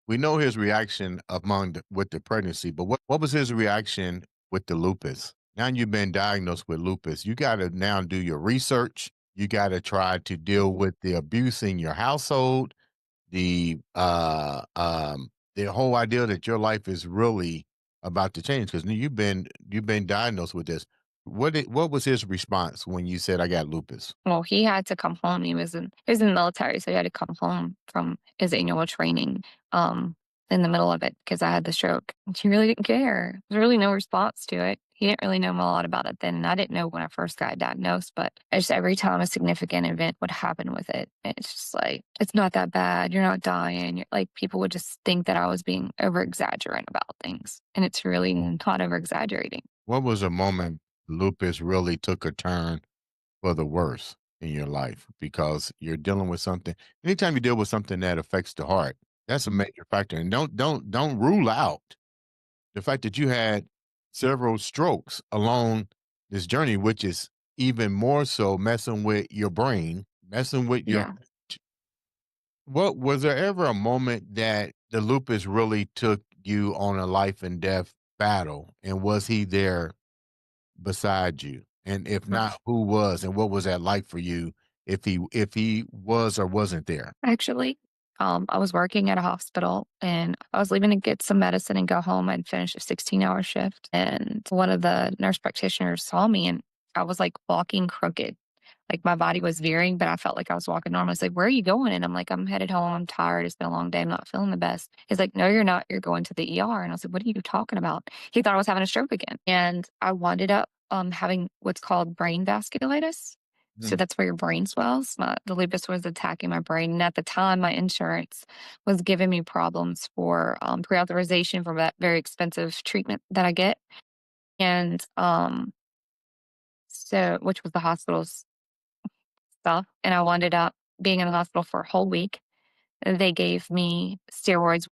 We know his reaction with the pregnancy, but what was his reaction with the lupus? Now you've been diagnosed with lupus. You got to now do your research. You got to try to deal with the abuse in your household, the the whole idea that your life is really about to change because you've been diagnosed with this. What was his response when you said I got lupus? Well, he had to come home. He was in the military, so he had to come home from his annual training, in the middle of it because I had the stroke. And he really didn't care. There's really no response to it. He didn't really know a lot about it then, and I didn't know when I first got diagnosed, but just every time a significant event would happen with it, it's just like, "It's not that bad. You're not dying." Like, people would just think that I was being over exaggerating about things, and it's really not over exaggerating. What was a moment lupus really took a turn for the worse in your life because you're dealing with something anytime you deal with something that affects the heart, that's a major factor. And don't rule out the fact that you had several strokes along this journey, which is even more so messing with your brain, messing with your Yeah. what was there ever a moment that the lupus really took you on a life and death battle? And was he there beside you? And if not, who was? And what was that like for you if he was or wasn't there? Actually, I was working at a hospital and I was leaving to get some medicine and go home and finish a 16-hour shift. And one of the nurse practitioners saw me and I was like walking crooked. Like my body was veering, but I felt like I was walking normal. He's like, "Where are you going?" And I'm like, "I'm headed home. I'm tired. It's been a long day. I'm not feeling the best." He's like, "No, you're not. You're going to the ER." And I was like, "What are you talking about?" He thought I was having a stroke again. And I wound up having what's called brain vasculitis. So Mm. that's where your brain swells. The lupus was attacking my brain. And at the time, my insurance was giving me problems for pre-authorization for that very expensive treatment that I get. And so, which was the hospital's stuff. And I wound up being in the hospital for a whole week. They gave me steroids.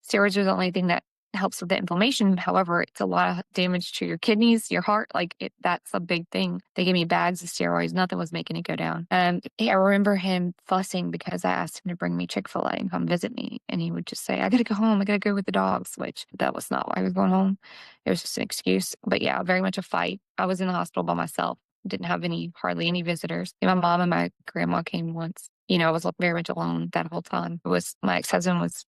Steroids are the only thing that helps with the inflammation. However, it's a lot of damage to your kidneys, your heart. That's a big thing. They gave me bags of steroids. Nothing was making it go down. And I remember him fussing because I asked him to bring me Chick-fil-A and come visit me. And he would just say, "I got to go home. I got to go with the dogs," which that was not why I was going home. It was just an excuse. But yeah, very much a fight. I was in the hospital by myself. Didn't have hardly any visitors. My mom and my grandma came once. I was very much alone that whole time. It was my ex-husband was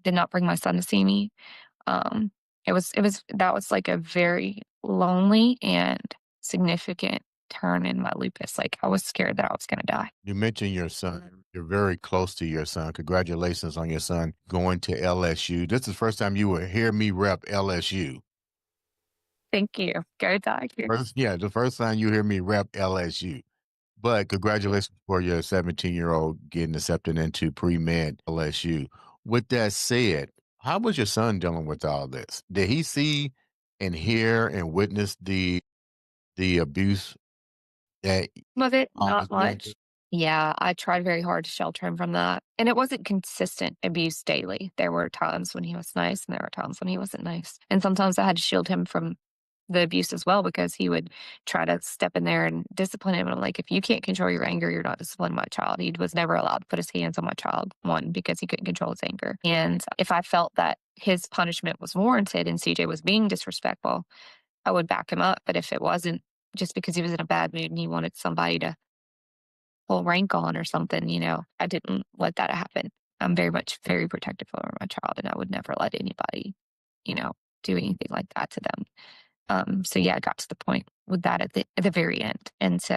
did not bring my son to see me. Um, that was like a very lonely and significant turn in my lupus. Like I was scared that I was going to die. You mentioned your son. You're very close to your son. Congratulations on your son going to LSU. This is the first time you will hear me rep LSU. Thank you. Go Tigers. The first time you hear me rep LSU. But congratulations for your 17-year-old getting accepted into pre-med LSU. With that said, how was your son dealing with all this? Did he see and hear and witness the abuse that Was it? mom was Not going through? much. Yeah, I tried very hard to shelter him from that. And it wasn't consistent abuse daily. There were times when he was nice and there were times when he wasn't nice. And sometimes I had to shield him from the abuse as well because he would try to step in there and discipline him. And I'm like, if you can't control your anger, you're not disciplining my child. He was never allowed to put his hands on my child, one, because he couldn't control his anger. And if I felt that his punishment was warranted and CJ was being disrespectful, I would back him up. But if it wasn't, just because he was in a bad mood and he wanted somebody to pull rank on or something, I didn't let that happen. I'm very protective over my child, and I would never let anybody, you know, do anything like that to them. So yeah, I got to the point with that at the very end. And so